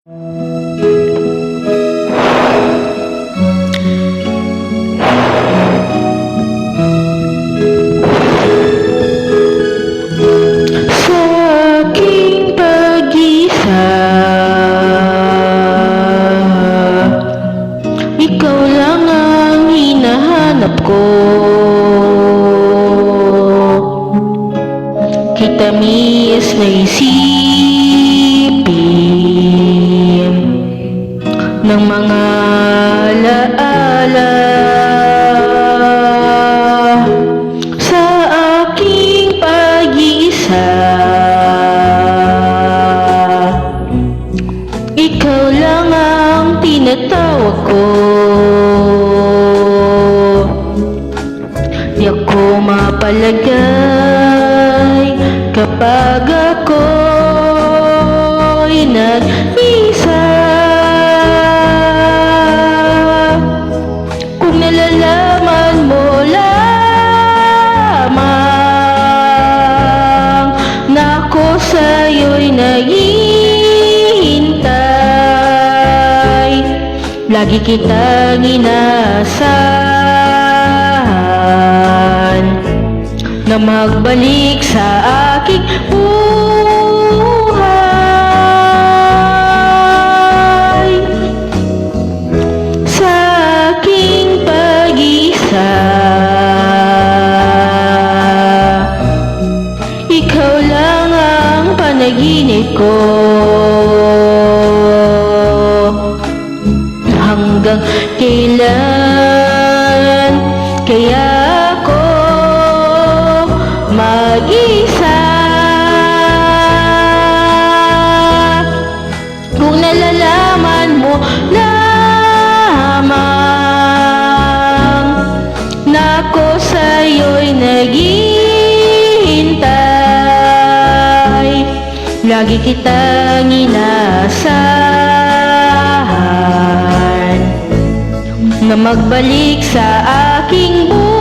Ikaw lang ang hinahanap ko. Kitamis na isipin ng mga alaala sa aking pag-iisa. Ikaw lang ang tinatawag ko. Di ako mapalagay kapag ako'y nag-isa. Kung nalalaman mo lamang na ako sa'yo'y naghihintay, lagi kitang inaasahan na magbalik sa aking buhay. Sa aking pag-isa, ikaw lang ang panaginip ko. Hanggang kailan kaya ako mag-isa? Kung nalalaman mo lamang na ako sa'yo'y naghihintay, lagi kitang inaasahan na magbalik sa aking buhay.